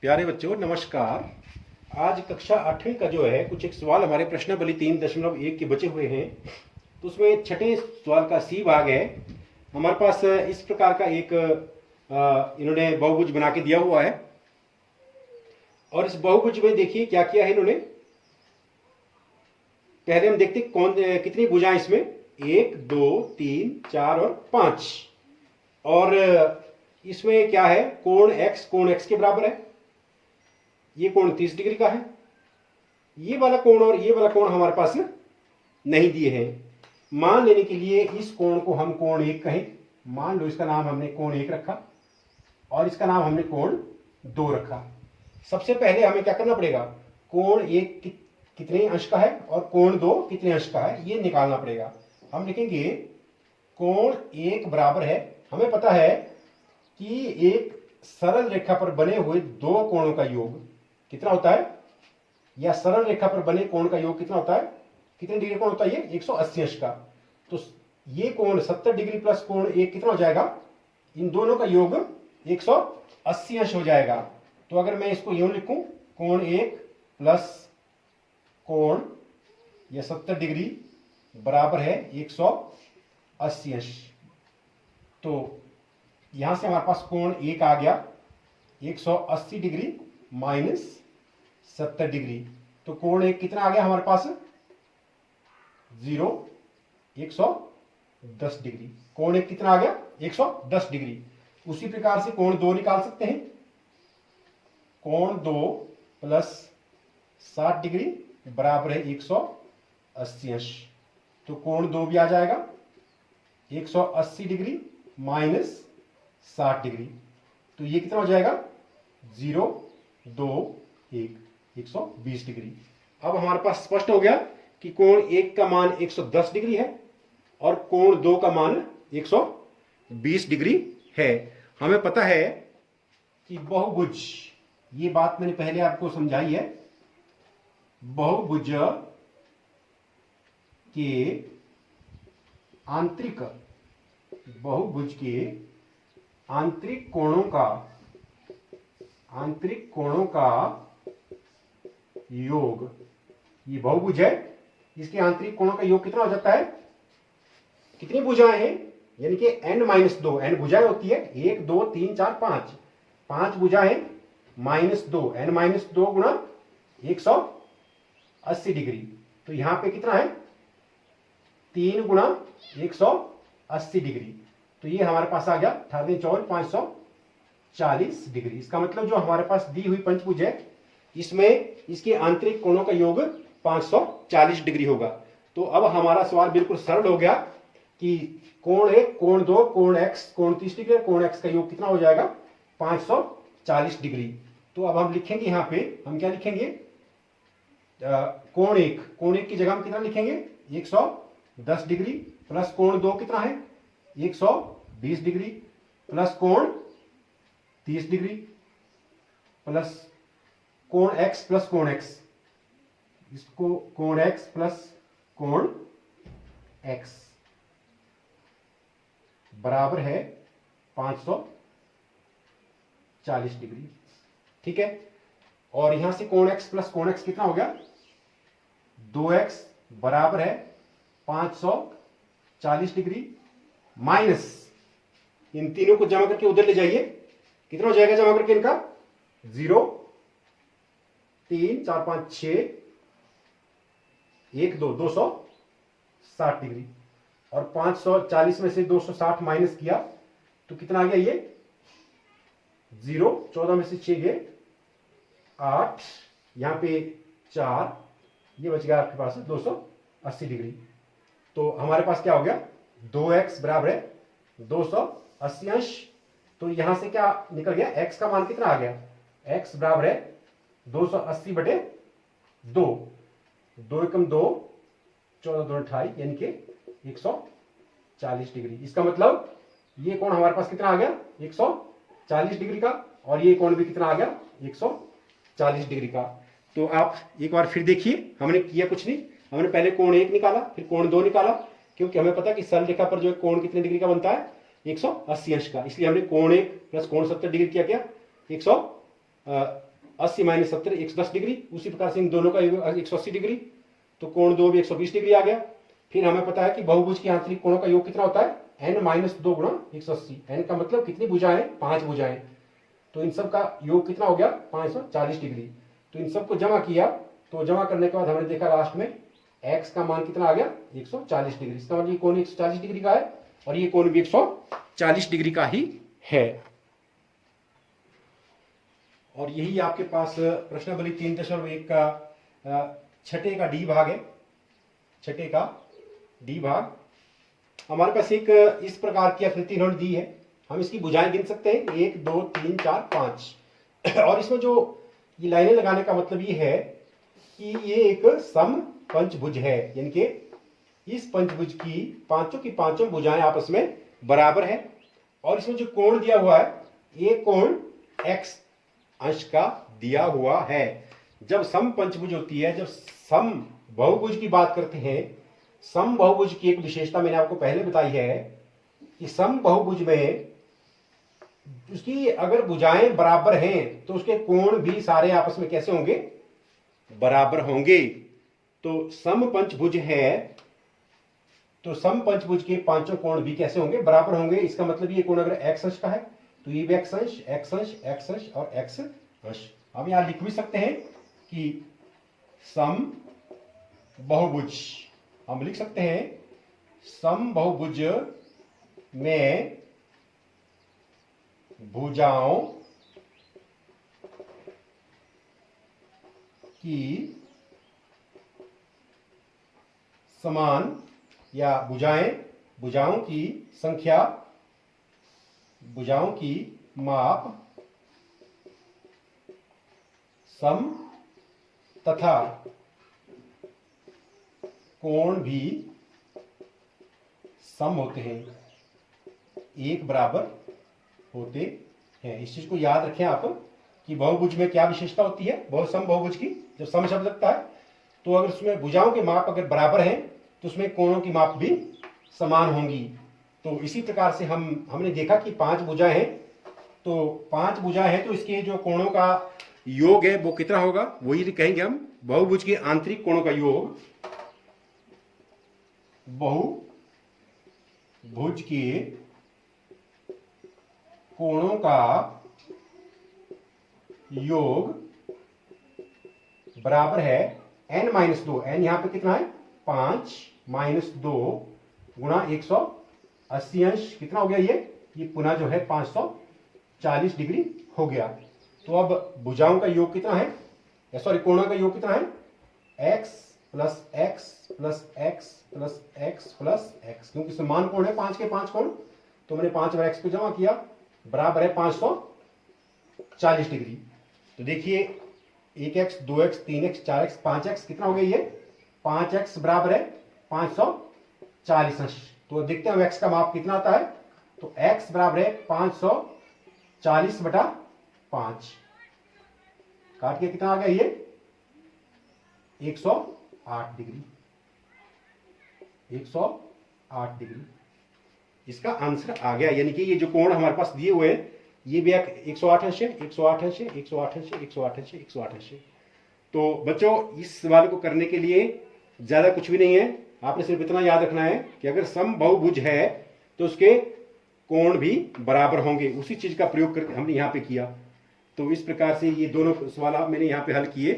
प्यारे बच्चों नमस्कार। आज कक्षा 8वीं का जो है कुछ एक सवाल हमारे प्रश्नावली 3.1 के बचे हुए हैं। तो उसमें छठे सवाल का सी भाग है। हमारे पास इस प्रकार का एक इन्होंने बहुभुज बना के दिया हुआ है और इस बहुभुज में देखिए क्या किया है इन्होंने। पहले हम देखते कौन कितनी भुजाएं इसमें, 1 2 3 4 और 5। और इसमें क्या है, कोण x के बराबर है। ये कोण 30 डिग्री का है। ये वाला कोण और ये वाला कोण हमारे पास नहीं दिए हैं। मान लेने के लिए इस कोण को हम कोण 1 कहें। मान लो इसका नाम हमने कोण 1 रखा और इसका नाम हमने कोण 2 रखा। सबसे पहले हमें क्या करना पड़ेगा, कोण 1 कितने अंश का है और कोण 2 कितने अंश का है ये निकालना पड़ेगा। हम लिखेंगे कोण 1 बराबर है, हमें पता है कि एक सरल रेखा पर बने हुए दो कोणों का योग कितना होता है, या सरल रेखा पर बने कोण का योग कितना होता है, कितने डिग्री कोण होता है ये 180 अंश का। तो ये कोण 70 डिग्री प्लस कोण 1 कितना हो जाएगा, इन दोनों का योग 180 अंश हो जाएगा। तो अगर मैं इसको यूं लिखूं, कोण 1 प्लस कोण ये 70 डिग्री बराबर है 180 अंश। तो यहां से हमारे पास कोण 1 आ गया 180 डिग्री माइनस 70 डिग्री। तो कोण 1 कितना आ गया हमारे पास 110 डिग्री। कोण 1 कितना आ गया 110 डिग्री। उसी प्रकार से कोण 2 निकाल सकते हैं। कोण 2 प्लस 60 डिग्री बराबर है 180 अंश। तो कोण 2 भी आ जाएगा 180 डिग्री माइनस 60 डिग्री। तो ये कितना हो जाएगा 0 2 1 120 डिग्री। अब हमारे पास स्पष्ट हो गया कि कोण 1 का मान 110 डिग्री है और कोण 2 का मान 120 डिग्री है। हमें पता है कि बहुभुज, ये बात मैंने पहले आपको समझाई है, बहुभुज के आंतरिक, बहुभुज के आंतरिक कोणों का योग, ये बहुभुज है, इसके आंतरिक कोणों का योग कितना हो जाता है, कितनी भुजाएं हैं, यानी कि n-2 n भुजाएं होती है, 1 2 3 4 5 भुजाएं -2 n-2 गुणा 180 डिग्री। तो यहां पे कितना है 3 गुणा 180 डिग्री। तो ये हमारे पास आ गया 540 डिग्री। इसका मतलब जो हमारे पास दी हुई पंचभुज है इसमें इसके आंतरिक कोणों का योग 540 डिग्री होगा। तो अब हमारा सवाल बिल्कुल सरल हो गया कि कोण 1 कोण 2 कोण x कोण 30 डिग्री, कोण x का योग कितना हो जाएगा 540 डिग्री। तो अब हम लिखेंगे, यहां पे हम क्या लिखेंगे, कोण 1 की जगह हम कितना लिखेंगे 110 डिग्री प्लस कोण 2 कितना है 120 डिग्री प्लस कोण 30 डिग्री प्लस कोण x प्लस कोण x, इसको कोण x प्लस कोण x बराबर है 540 डिग्री। ठीक है, और यहां से कोण x प्लस कोण x कितना हो गया 2x बराबर है 540 डिग्री माइनस, इन तीनों को जमा करके उधर ले जाइए, कितना हो जाएगा जमा करके इनका 0 3 4 5 6 1 2 260 डिग्री। और 540 में से 260 माइनस किया तो कितना आ गया ये 0, 14 में से 6 गए 8, यहां पे 4, ये बच गया आपके पास 280 डिग्री। तो हमारे पास क्या हो गया 2x बराबर है 280 अंश। तो यहां से क्या निकल गया, x का मान कितना आ गया, x बराबर है 280 बटे 2, 2 एकम 2 14 2 28 यानी कि 140 डिग्री। इसका मतलब ये कोण हमारे पास कितना आ गया 140 डिग्री का, और ये कोण भी कितना आ गया 140 डिग्री का। तो आप एक बार फिर देखिए, हमने किया कुछ नहीं, हमने पहले कोण 1 निकाला फिर कोण 2 निकाला, क्योंकि हमें पता कि सरल रेखा पर जो कोण कितने डिग्री का बनता है 180 अंश का। इसलिए हमने कोण 1 प्लस कोण 70 डिग्री किया, 180 80 माइनस 70 110 डिग्री। उसी प्रकार से इन दोनों का 180 डिग्री, तो कोण 2 भी 120 डिग्री आ गया। फिर हमें पता है कि बहुभुज के आंतरिक कोणों का योग कितना होता है, n माइनस 2 गुणा 180। n का मतलब कितनी भुजाएं, 5 भुजाएं, तो इन सब का योग कितना हो गया 540 डिग्री। तो इन सबको जमा किया, तो जमा करने के बाद हमने देखा लास्ट में x का मान कितना आ गया 140 डिग्री। इसका मतलब ये कोण 140 डिग्री का है और ये कोण भी 140 डिग्री का ही है। और यही आपके पास प्रश्नावली 3.1 का छठे का डी भाग है। छठे का डी भाग हमारे पास एक इस प्रकार की आकृति इन्होंने दी है। हम इसकी भुजाएं गिन सकते हैं 1 2 3 4 5। और इसमें जो ये लाइनें लगाने का मतलब ये है कि ये एक सम पंचभुज है, यानी कि इस पंचभुज की पांचों भुजाएं आपस में बराबर है। और इसमें जो कोण दिया हुआ है ये कोण x अंश का दिया हुआ है। जब सम पंचभुज होती है, जब सम बहुभुज की बात करते हैं, सम बहुभुज की एक विशेषता मैंने आपको पहले बताई है कि सम बहुभुज में उसकी अगर भुजाएं बराबर हैं तो उसके कोण भी सारे आपस में कैसे होंगे, बराबर होंगे। तो सम पंचभुज है तो सम पंचभुज के पांचों कोण भी कैसे होंगे, बराबर होंगे। इसका मतलब ये कोण अगर x अंश का है तो ये भी x अंश, x अंश, x अंश और x अंश। अब यहां लिख भी सकते हैं कि सम बहुभुज, हम लिख सकते हैं सम बहुभुज में भुजाओं की समान या भुजाओं की संख्या, भुजाओं की माप सम तथा कोण भी सम होते हैं, एक बराबर होते हैं। इस चीज को याद रखें आप कि बहुभुज में क्या विशेषता होती है, बहुसम बहुभुज की। जब सम शब्द लगता है तो अगर उसमें भुजाओं के माप अगर बराबर हैं तो उसमें कोणों की माप भी समान होंगी। तो इसी प्रकार से हमने देखा कि 5 भुजाएं हैं, तो 5 भुजाएं हैं तो इसके जो कोणों का योग है वो कितना होगा, वही कहेंगे हम बहुभुज के आंतरिक कोणों का योग। बहुभुज के कोणों का योग बराबर है n माइनस 2। n यहां पे कितना है 5 माइनस 2 गुणा 180 अंश कितना हो गया, ये पुनः जो है 540 डिग्री हो गया। तो अब भुजाओं का योग कितना है, सॉरी कोणों का योग कितना है, x plus x plus x plus x plus x, क्योंकि समान कोण है 5 के 5 कोण, तो मैंने 5 और x को जमा किया बराबर है 540 डिग्री। तो देखिए 1x 2x 3x 4x 5x कितना हो गया, ये 5x बराबर है 540 अंश। तो देखते हैं x का माप कितना आता है, तो x बराबर है 540 बटा 5, काट के कितना आ गया, ये 108 डिग्री, 108 डिग्री इसका आंसर आ गया। यानी कि ये जो कोण हमारे पास दिए हुए हैं ये भी 108 अंश है, 108 अंश है, 108 अंश है, 108 अंश है, 108 अंश है। तो बच्चों इस सवाल को करने के लिए ज्यादा कुछ भी नहीं है, आपने सिर्फ इतना याद रखना है कि अगर सम बहुभुज है तो उसके कोण भी बराबर होंगे। उसी चीज का प्रयोग करके हमने यहाँ पे किया। तो इस प्रकार से ये दोनों सवाल मैंने यहाँ पे हल किए।